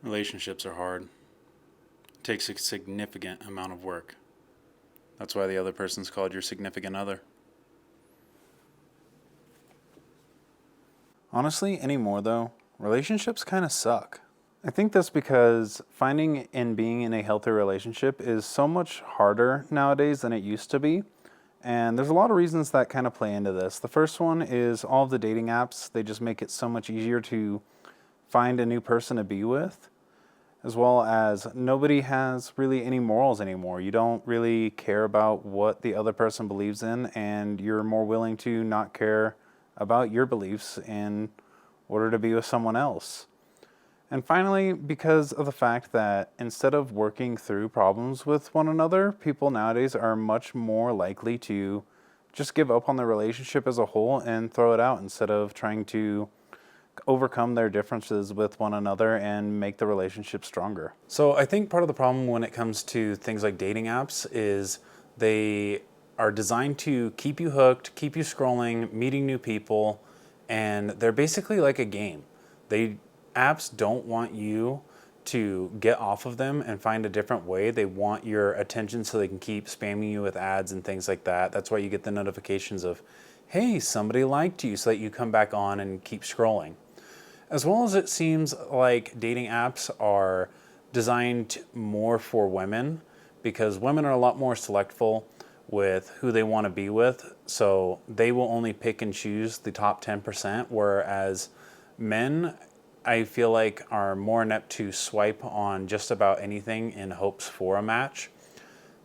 Relationships are hard. It takes a significant amount of work. That's why the other person's called your significant other. Honestly, anymore though, relationships kind of suck. I think that's because finding and being in a healthy relationship is so much harder nowadays than it used to be. And there's a lot of reasons that kind of play into this. The first one is all of the dating apps, they just make it so much easier to find a new person to be with, as well as nobody has really any morals anymore. You don't really care about what the other person believes in, and you're more willing to not care about your beliefs in order to be with someone else. And finally, because of the fact that instead of working through problems with one another, people nowadays are much more likely to just give up on the relationship as a whole and throw it out instead of trying to overcome their differences with one another and make the relationship stronger. So I think part of the problem when it comes to things like dating apps is they are designed to keep you hooked, keep you scrolling, meeting new people, and they're basically like a game. They Apps don't want you to get off of them and find a different way. They want your attention so they can keep spamming you with ads and things like that. That's why you get the notifications of, hey, somebody liked you, so that you come back on and keep scrolling. As well as it seems like dating apps are designed more for women because women are a lot more selectful with who they want to be with. So they will only pick and choose the top 10%, whereas men, I feel like, are more inept to swipe on just about anything in hopes for a match.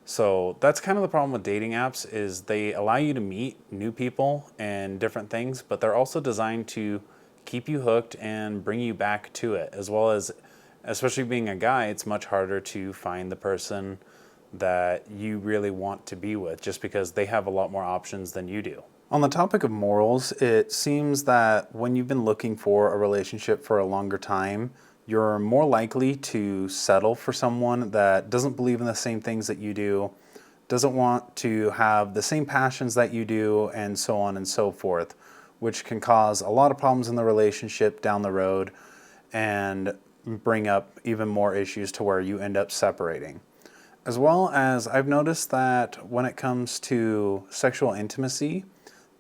So that's kind of the problem with dating apps is they allow you to meet new people and different things, but they're also designed to keep you hooked and bring you back to it, as well as, especially being a guy, it's much harder to find the person that you really want to be with just because they have a lot more options than you do. On the topic of morals, it seems that when you've been looking for a relationship for a longer time, you're more likely to settle for someone that doesn't believe in the same things that you do, doesn't want to have the same passions that you do, and so on and so forth, which can cause a lot of problems in the relationship down the road and bring up even more issues to where you end up separating. As well as I've noticed that when it comes to sexual intimacy,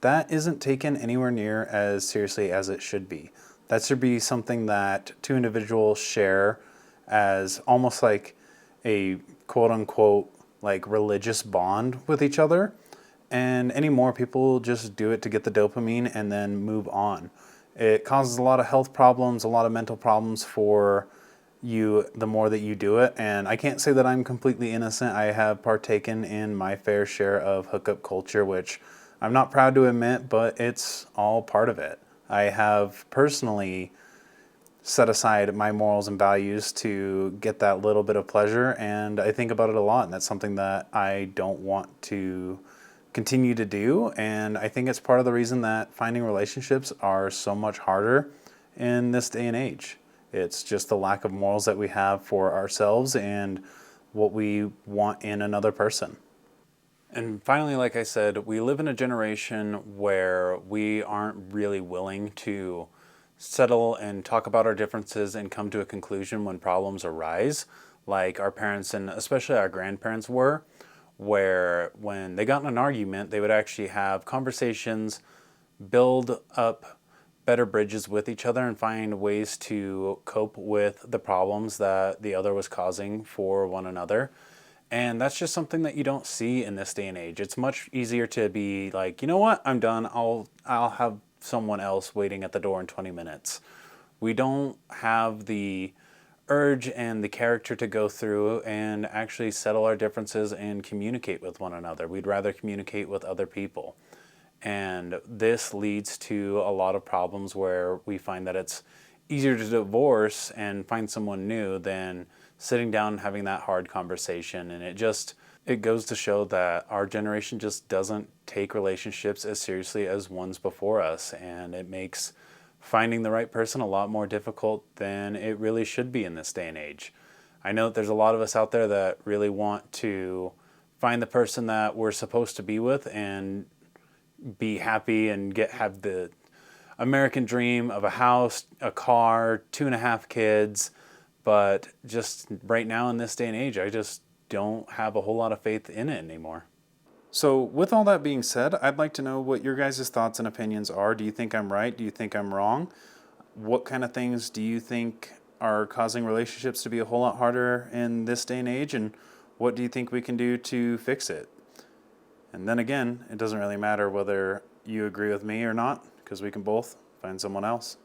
that isn't taken anywhere near as seriously as it should be. That should be something that two individuals share as almost like a quote unquote like religious bond with each other. And anymore, people just do it to get the dopamine and then move on. It causes a lot of health problems, a lot of mental problems for you the more that you do it. And I can't say that I'm completely innocent. I have partaken in my fair share of hookup culture, which I'm not proud to admit, but it's all part of it. I have personally set aside my morals and values to get that little bit of pleasure, and I think about it a lot, and that's something that I don't want to continue to do. And I think it's part of the reason that finding relationships are so much harder in this day and age. It's just the lack of morals that we have for ourselves and what we want in another person. And finally, like I said, we live in a generation where we aren't really willing to settle and talk about our differences and come to a conclusion when problems arise, like our parents and especially our grandparents were, where when they got in an argument, they would actually have conversations, build up better bridges with each other, and find ways to cope with the problems that the other was causing for one another. And that's just something that you don't see in this day and age. It's much easier to be like, you know what, I'm done. I'll have someone else waiting at the door in 20 minutes. We don't have the urge and the character to go through and actually settle our differences and communicate with one another. We'd rather communicate with other people. And this leads to a lot of problems where we find that it's easier to divorce and find someone new than sitting down and having that hard conversation. And it goes to show that our generation just doesn't take relationships as seriously as ones before us, and it makes finding the right person a lot more difficult than it really should be in this day and age. I know that there's a lot of us out there that really want to find the person that we're supposed to be with and be happy and have the American dream of a house, a car, 2.5 kids. But just right now in this day and age, I just don't have a whole lot of faith in it anymore. So, with all that being said, I'd like to know what your guys' thoughts and opinions are. Do you think I'm right? Do you think I'm wrong? What kind of things do you think are causing relationships to be a whole lot harder in this day and age? And what do you think we can do to fix it? And then again, it doesn't really matter whether you agree with me or not, because we can both find someone else.